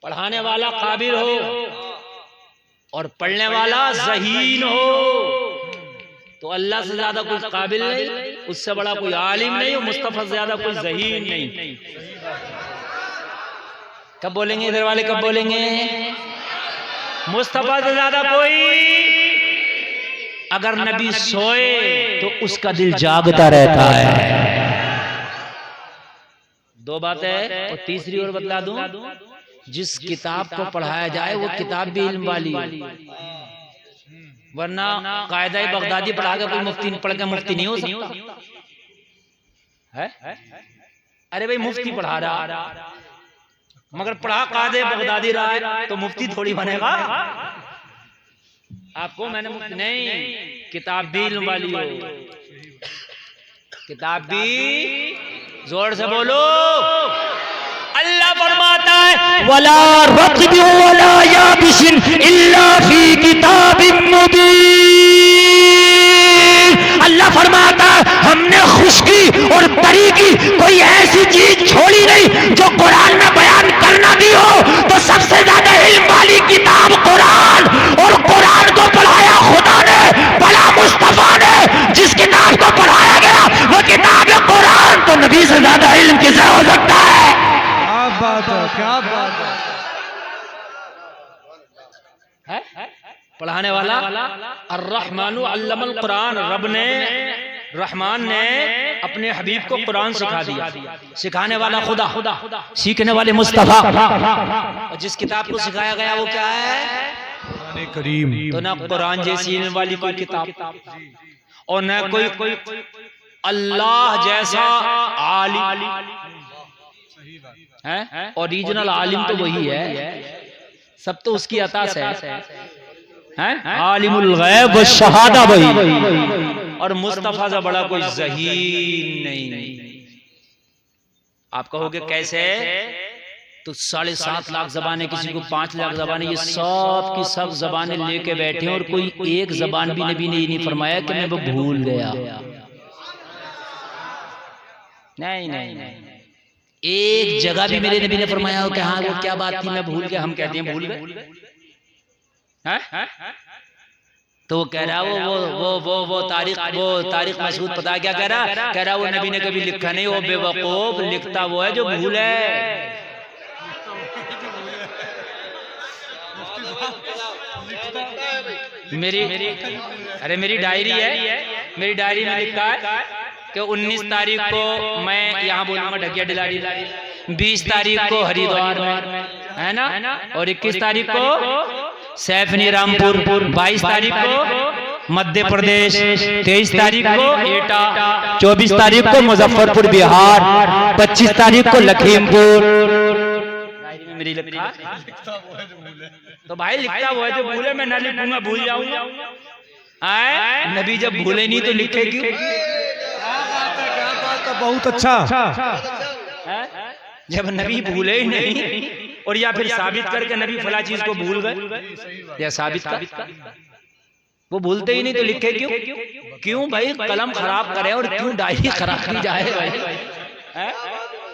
पढ़ाने वाला काबिल हो और पढ़ने वाला ज़हीन हो तो अल्लाह से ज्यादा कोई काबिल नहीं, उससे बड़ा कोई आलिम नहीं, मुस्तफा से ज्यादा कोई ज़हीन नहीं। कब बोलेंगे इधर वाले, कब बोलेंगे? मुस्तफा से ज्यादा कोई। अगर नबी सोए तो उसका दिल जागता रहता है। दो बातें और तीसरी और बतला दूं, जिस किताब को पढ़ाया जाए वो किताब भी इल्म वाली हो, वरना कायदा बगदादी पढ़ा के कोई मुफ्ती पढ़ के मुफ्ती नहीं हो सकता है। अरे भाई मुफ्ती पढ़ा रहा मगर पढ़ा कायदा बगदादी रहा है तो मुफ्ती थोड़ी बनेगा। आपको मैंने मुफ्ती नहीं, किताब भी इल्म वाली हो, किताब भी। जोर से बोलो। अल्लाह फरमाता है वला रत्बि वला याबिसिन इल्ला फी किताबिम मुबीन। अल्लाह फरमाता है हमने खुश्की और तरी की कोई ऐसी चीज छोड़ी नहीं जो कुरान में बयान करना भी हो। तो सबसे ज्यादा इल्म वाली किताब कुरान, और कुरान को पढ़ाया खुदा ने, पढ़ा मुस्तफा ने। जिस किताब को पढ़ाया गया वो किताब है कुरान, तो नबी से ज्यादा इल्म किसे हो सकता है? बात है, क्या बात है? पढ़ाने वाला अर्रहमानु अल्लमल कुरान। रब ने, रहमान ने अपने हबीब को कुरान सिखा दिया। सिखाने वाला खुदा, सीखने वाले मुस्तफा। और जिस किताब को सिखाया गया वो क्या है? कुरान करीम। तो ना कुरान जैसी इल्म वाली कोई किताब और न कोई अल्लाह जैसा आलिम है। ओरिजिनल आलिम तो वही है, सब तो उसकी अता से है। आलिमुल गैब व शहादा वही, और मुस्तफा से बड़ा कोई ज़हीन नहीं। आप कहोगे कैसे? तो 7.5 लाख ज़बानें, किसी को 5 लाख ज़बानें, ये सब की सब ज़बानें लेके बैठे हैं और कोई एक ज़बान भी नबी ने ये नहीं फरमाया कि मैं वो भूल गया। नहीं, एक जगह भी मेरे नबी ने फरमाया हो कि हाँ वो क्या बात थी मैं भूल गया। हम कहते हैं भूल गए हैं? तो वो कह रहा वो तारिक मसूद पता क्या कह रहा वो नबी ने कभी लिखा नहीं, वो बेवकूफ, लिखता वो है जो भूल है। मेरी डायरी है, मेरी डायरी में लिखा है कि 19 तारीख को मैं यहाँ बोलूंगा ढकिया डिलारी, 20 तारीख को हरिद्वार में, है ना, और 21 तारीख को सैफनी रामपुर, 22 तारीख को मध्य प्रदेश, 23 तारीख को एटा, 24 तारीख को मुजफ्फरपुर बिहार, 25 तारीख को लखीमपुर। मेरी लिखा तो भाई लिखता वो है जो भूले, मैं ना लिखूंगा भूल जाऊंगा। नबी जब भूले नहीं तो लिखे क्यों? बहुत अच्छा। जब नबी भूले ही नहीं, और या फिर साबित करके नबी फला चीज को भूल गए, या साबित कर वो भूलते ही नहीं तो लिखे क्यों? क्यों भाई कलम खराब करे और क्यों डायरी खराब की जाए भाई?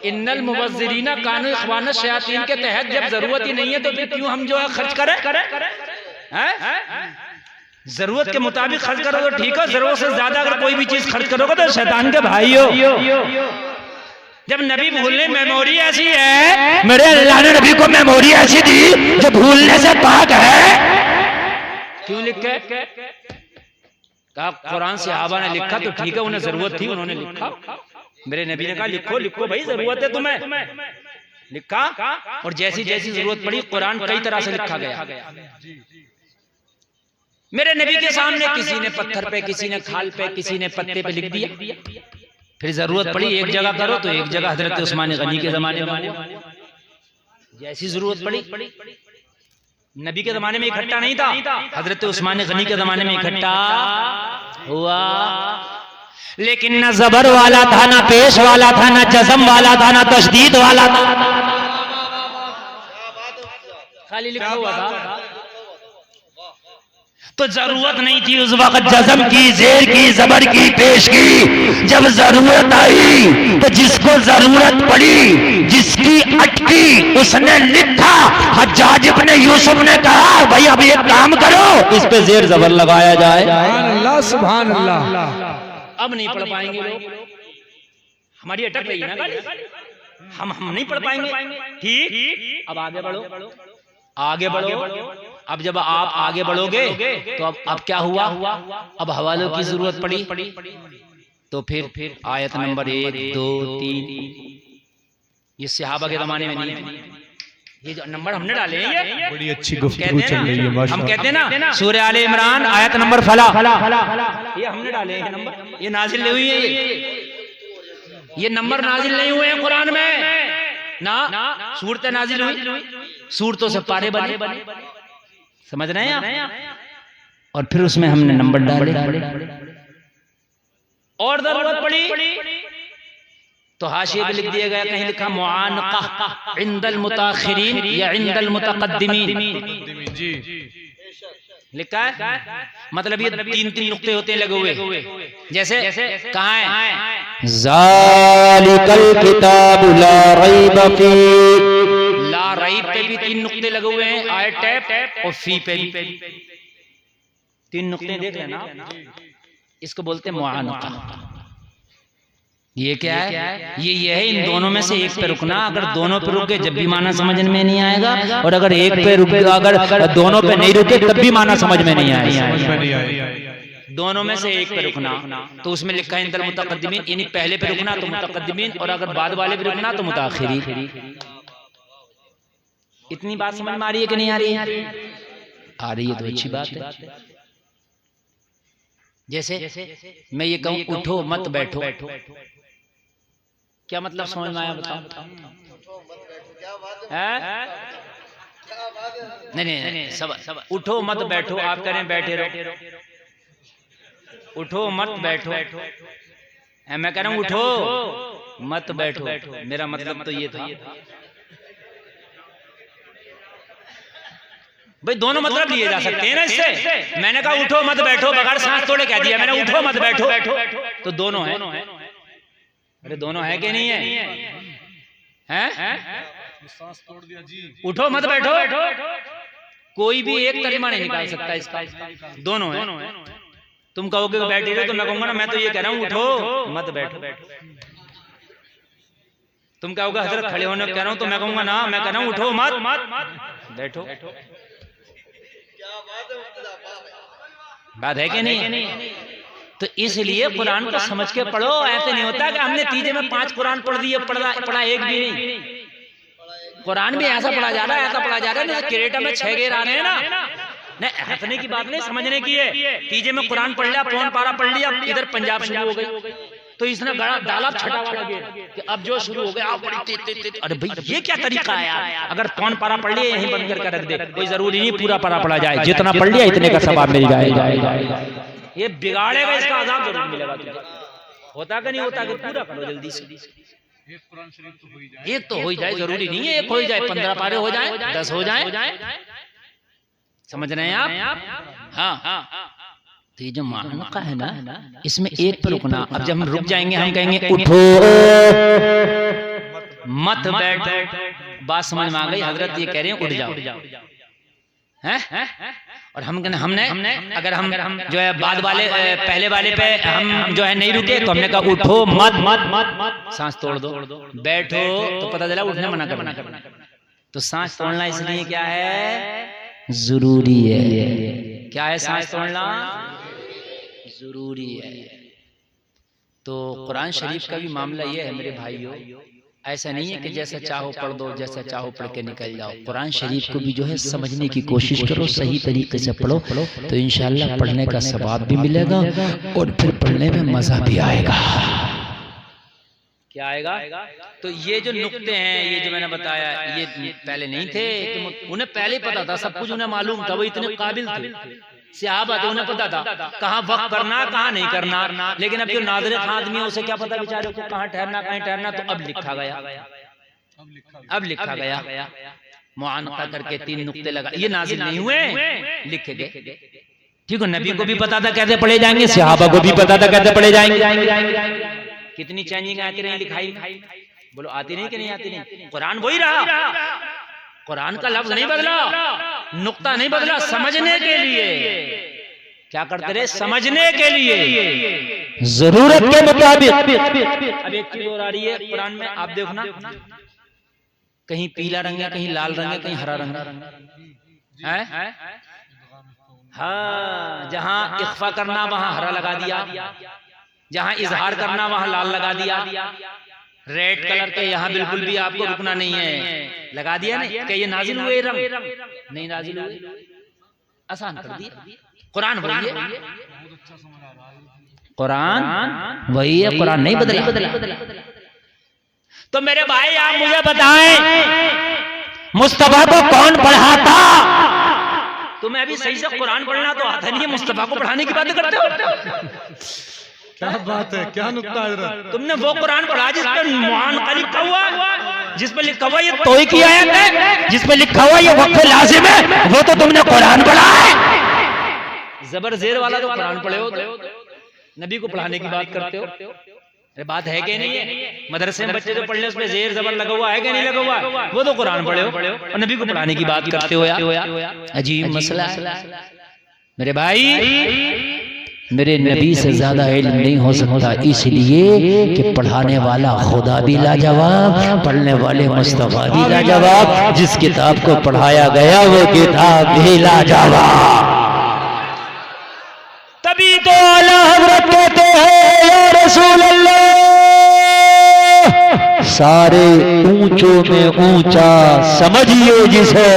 इन्नल मुबज्जिरीना कानू इख्वान शयातीन के तहत जब जरूरत ही नहीं है तो फिर क्यों हम जो है खर्च करें? जरूरत के मुताबिक खर्च करो तो ठीक है, जरूरत से ज्यादा अगर कोई भी चीज खर्च करोगे तो शैतान के भाई हो। जब नबी भूलने मेमोरी ऐसी है, मेरे अल्लाह ने नबी को मेमोरी ऐसी दी जो भूलने से पाक है। क्यों लिखे? कहा कुरान सहाबा ने लिखा तो ठीक है, उन्हें जरूरत थी उन्होंने लिखा। मेरे नबी ने कहा लिखो लिखो भाई, जरूरत है तुम्हें, लिखा। और जैसी जैसी जरूरत पड़ी कुरान कई तरह से लिखा गया। मेरे नबी के सामने किसी ने पत्थर पे, किसी ने खाल पे, किसी ने पत्ते पे लिख दिया। फिर जरूरत पड़ी एक जगह करो तो एक जगह हजरत उस्मान गनी के जमाने में, जैसी जरूरत पड़ी। नबी के जमाने में इकट्ठा नहीं था, हजरत उस्मान गनी के जमाने में इकट्ठा हुआ। लेकिन न जबर वाला था, ना पेश वाला था, ना जज़म वाला था, ना तशदीद वाला था, खाली लिखा हुआ था। तो जरूरत नहीं थी उस वक्त जज़म की, ज़ेर की, ज़बर की, पेश की। जब जरूरत आई तो जिसको जरूरत पड़ी, जिसकी अटकी उसने लिखा। हज्जाज इब्ने यूसुफ ने कहा भाई अब एक काम करो, इस पे ज़ेर ज़बर लगाया जाए। सुभान अल्लाह, सुभान अल्लाह। अब नहीं पढ़ पाएंगे लोग, हमारी अटक रही है ना गाड़ी, हम नहीं पढ़ पाएंगे। ठीक, अब आगे बढ़ो, आगे बढ़ो। अब जब आप आगे बढ़ोगे तो अब क्या हुआ, अब हवालों की जरूरत पड़ी। तो फिर आयत नंबर 1, 2, 3 ये सहाबा के जमाने में नहीं है, ये जो नंबर हमने डाले हैं ये बड़ी अच्छी गुफ्तगू चल रही है हम माशाअल्लाह। कहते हैं ना सूरह आले इमरान आयत नंबर फला, ये हमने डाले हैं नंबर, ये नाजिल नहीं हुई है, ये नंबर नाजिल नहीं हुए हैं कुरान में ना, सूरत नाजिल हुई, सूरतों से पारे बने, समझ रहे हैं आप? और फिर उसमें हमने नंबर डाले। और जरूरत पड़ी तो हाशिए पे लिख दिया गया, कहीं लिखा मुआनका इंदल मुताखिरीन या इंदल मुतकद्दिमीन जी लिखा है। मतलब ये 3-3 नुक्ते होते हैं लगे हुए, जैसे कहाँ है ज़ालिकल किताबु ला रैब फी, ला रईब पे भी 3 नुक्ते लगे हुए हैं, आयत टैप और फी पे भी 3 नुक्ते देख लेना, इसको बोलते हैं मुआनका। ये क्या है, ये है इन दोनों में से एक पे रुकना। अगर दोनों पे रुके जब भी माना समझ में नहीं आएगा, और अगर एक पे रुके, अगर दोनों पे नहीं रुके तब भी माना समझ में नहीं आएगा। दोनों में से एक पे रुकना, तो उसमें लिखा है इंदल मुतकद्दिमीन, यानी पहले पे रुकना तो मुतकद्दिमीन, और अगर बाद वाले पे रुकना तो मुताखिरीन। इतनी बात समझ में आ रही है कि नहीं आ रही है? आ रही है तो अच्छी बात है। जैसे मैं ये कहूं उठो मत बैठो, क्या मतलब समझ में आया बताओ? नहीं, सब उठो मत बैठो, आप करें बैठे रहो, उठो मत बैठो, मैं कह रहा हूं उठो मत बैठो, मेरा मतलब तो ये था भाई, दोनों मतलब लिए जा सकते हैं ना इससे। मैंने कहा उठो मत बैठो, बगैर सांस तोड़े कह दिया मैंने, उठो मत बैठो, तो दोनों है। अरे दोनों है कि नहीं है? सांस तोड़ दिया जी। उठो मत बैठो, कोई भी एक तरीका नहीं निकाल सकता इसका, दोनों है। तुम कहोगे बैठे रहो तो मैं कहूंगा ना, मैं तो ये कह रहा हूं उठो मत बैठो। तुम कहोगे हजरत खड़े होने कह रहा हूं, तो मैं कहूंगा ना, मैं कह रहा हूं उठो मत बैठो। बात है कि नहीं? तो इसलिए कुरान को समझ के पढ़ो। ऐसे नहीं होता कि हमने तीजे में 5 कुरान पढ़ दिए, पढ़ा एक भी नहीं। कुरान भी ऐसा पढ़ा जा रहा है, ऐसा पढ़ा जा रहा है जैसे क्रेटा में 6 गेर आ रहे हैं ना। नहीं, हंसने की बात नहीं, समझने की है। तीजे में कुरान पढ़ लिया, पौन पारा पढ़ लिया, इधर पंजाब शुरू हो गई, तो इसने डाला छठा वाला गेर कि अब जो शुरू हो गया आप बड़ी। अरे भाई ये क्या तरीका है यार? अगर पौन पारा पढ़ लिया यहीं बंद करके रख दे, कोई जरूरी नहीं पूरा पारा पढ़ा जाए, जितना पढ़ लिया इतने का सवाब मिल जाएगा। ये बिगाड़ेगा, इसका आजाब जरूर मिलेगा तुझे। होता कि नहीं होता कि पूरा करो जल्दी से। एक कुरान शरीफ तो हो ही जाए, एक तो हो जाए, जरूरी नहीं है एक हो जाए, 15 पारे हो जाए, 10 हो जाए, समझ रहे हैं आप? हाँ। तो ये जो मानका है ना, इसमें एक पर रुकना। अब जब हम रुक जाएंगे हम कहेंगे उठो मत बैठो, बात समझ में आ गई? हजरत ये कह रहे हैं उठ जाओ, हैं? और हमने अगर हम जो है बाद वाले पहले वाले पे हम जो है नहीं रुके, तो हमने कहा उठो मत, सांस तोड़ दो, बैठो तो पता चला उठने मना करना। तो सांस तोड़ना इसलिए क्या है? जरूरी है। क्या है सांस तोड़ना? जरूरी है। तो कुरान शरीफ का भी मामला ये है मेरे भाइयों, ऐसा नहीं है कि जैसा चाहो पढ़ दो, जैसा चाहो पढ़ के निकल जाओ। कुरान शरीफ को भी जो है समझने की कोशिश करो, सही तरीके से पढ़ो, तो इंशाअल्लाह पढ़ने का सवाब भी मिलेगा और फिर पढ़ने में मजा भी आएगा। क्या आएगा? तो ये जो नुक्ते हैं, ये जो मैंने बताया, ये पहले नहीं थे, उन्हें पहले पता था, सब कुछ उन्हें मालूम था, वो इतने काबिल थे, सहाबा थे, उन्हें पता था कहाँ वक्त करना कहाँ नहीं करना। लेकिन अब जो नाज़िर आदमी है उसे क्या पता बेचारे को कहाँ ठहरना कहाँ ठहरना। तो अब लिखा गया मुआनका करके 3 नुक्ते लगा, ये नाज़िल नहीं हुए, लिखे गए। ठीक है, नबी को भी पता था कैसे पढ़े जाएंगे, सहाबा को भी पता था कैसे पढ़े जाएंगे। कितनी चेंजिंग आती रही लिखाई, बोलो आती नहीं कि नहीं आती नहीं। कुरान वही रहा, कुरान का लफ्ज नहीं बदला, नुक्ता नहीं बदला, समझने के लिए क्या करते रहे, समझने के लिए जरूरत के मुताबिक। अब एक चीज और आ रही है कुरान में, आप देखो ना, कहीं पीला रंग है, कहीं लाल रंग है, कहीं हरा रंग है। हाँ, जहां इख्फा करना वहां हरा लगा दिया, जहां इजहार करना वहां लाल लगा दिया। रेड कलर के यहाँ बिल्कुल भी आपको रुकना नहीं है, लगा दिया नहीं। क्या ये नाजिल हुए रंग? नहीं नाजिल हुए, आसान कर दिया। कुरान वही है, कुरान वही है, कुरान नहीं बदला। तो मेरे भाई आप मुझे बताएं, मुस्तफा को कौन पढ़ाता? तुम्हें अभी सही से कुरान पढ़ना तो आता नहीं है, मुस्तफा को पढ़ाने की बातें करते हो। क्या बात है, क्या नुक्ता है। तुमने वो कुरान पढ़ा जिस पर मुआनका लिखा हुआ, जिस पर लिखा हुआ ये तोई की आयत है, जिस पे लिखा हुआ ये वक्फ लाजिम है, वो तो तुमने कुरान पढ़ा है। जबर जेर वाला तो कुरान पढ़े हो, नबी को पढ़ाने की बात करते हो। अरे बात है कि नहीं है? मदरसे में बच्चे तो पढ़ ले, उसमें जेर जबर लगा हुआ है कि नहीं लगा हुआ, वो तो कुरान पढ़े हो और नबी को पढ़ाने की बात करते हो यार। अजीब मसला है मेरे भाई। मेरे नबी से ज्यादा इल्म नहीं हो सकता, इसलिए कि पढ़ाने वाला खुदा भी लाजवाब, पढ़ने वाले मुस्तफा भी लाजवाब, जिस किताब को पढ़ाया गया वो किताब भी लाजवाब। तभी तो आला हज़रत कहते हैं या रसूल अल्लाह, सारे ऊंचों में ऊंचा समझिए जिसे,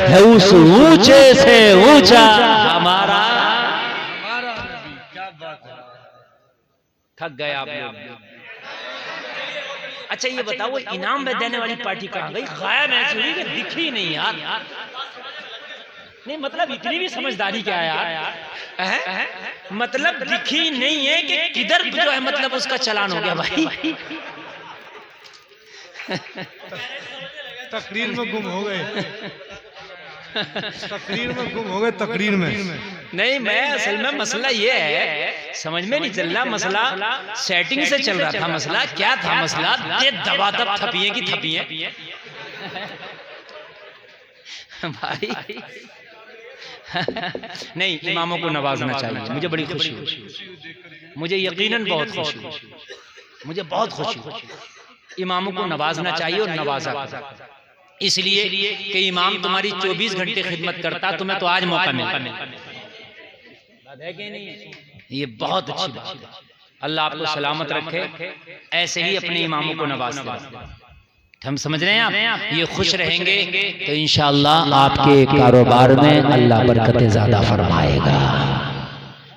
है उस ऊंचे से ऊंचा हमारा। थक गए आप लोग। अच्छा ये बताओ, वो इनाम में देने वाली पार्टी कहाँ गई? गायब है, दिखी नहीं यार। नहीं मतलब इतनी भी समझदारी क्या है यार, मतलब दिखी नहीं है कि किधर जो है, मतलब उसका चालान हो गया भाई। तकरीर में गुम हो गए, तकरीर में गुम हो गए, तकरीर में नहीं। मैं असल में मसला ये है, समझ में नहीं चल रहा मसला, सेटिंग से चल रहा था मसला। क्या था मसला? ये दबा दब थपिए की थपिए भाई। नहीं, इमामों को नवाजना चाहिए, मुझे बड़ी खुशी हुई, मुझे यकीनन बहुत खुशी हुई, मुझे बहुत खुशी हुई। इमामों को नवाजना चाहिए और नवाजा, इसलिए कि इमाम तुम्हारी 24 घंटे खिदमत करता, तुम्हें तो आज मौका मिला। ये बहुत अच्छी बात है। अल्लाह आपको सलामत रखे, ऐसे ही अपने इमामों को नवाजते। हम समझ रहे हैं आप, ये खुश रहेंगे तो इंशाअल्लाह आपके कारोबार में अल्लाह बरकतें ज्यादा फरमाएगा।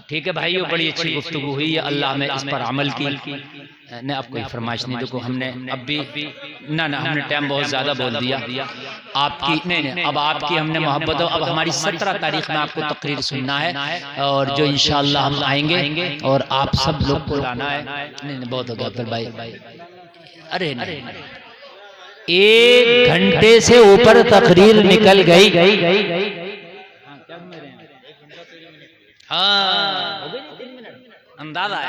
ठीक है भाइयों, बड़ी अच्छी गुफ्तगू हुई है, अल्लाह में इस पर अमल की। ने आपको एक फरमाइश नहीं, देखो हमने अब भी ना हमने टाइम बहुत ज्यादा बोल दिया आपकी। नहीं, अब आपकी हमने मोहब्बत हो। अब हमारी 17 तारीख में आपको तकरीर सुनना है, और जो इंशाअल्लाह हम आएंगे और आप सब लोग को लाना है। नहीं बहुत हो गया अब्दुल भाई। अरे नहीं, 1 घंटे से ऊपर तकरीर निकल गई। हाँ हो गई 3 मिनट, अंदाजा है।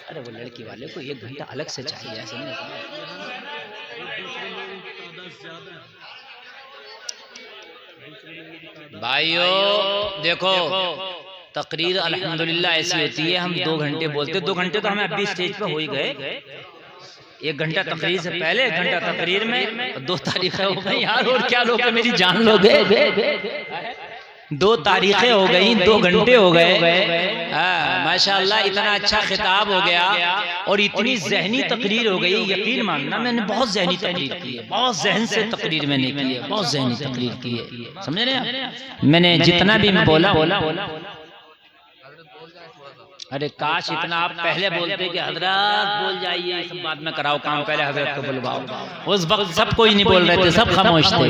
अरे वो लड़की वाले को 1 घंटा अलग से चाहिए, ऐसे नहीं। भाइयों देखो, तकरीर अल्हम्दुलिल्लाह ऐसी होती है, हम 2 घंटे बोलते, 2 घंटे तो हमें अभी स्टेज पे हो ही गए। 1 घंटा तकरीर से पहले, 1 घंटा तकरीर में, 2 तारीखें हो गई यार, और क्या लोग मेरी जान लोगे। 2 तारीखें हो गई, 2 घंटे हो गए। माशाअल्लाह इतना अच्छा खिताब हो गया और इतनी जहनी तकरीर हो गई। यकीन मानना मैंने बहुत जहनी तकरीर की है, बहुत जहन से तकरीर मैंने की है, बहुत जहनी तकरीर की है, समझ रहे हैं? मैंने जितना भी मैं बोला, अरे काश इतना आप पहले बोलते कि हजरत बोल जाइए, सब बाद में कराओ काम, पहले हजरत को बुलवाओ। उस वक्त सब कोई नहीं बोल रहे थे, सब खामोश थे।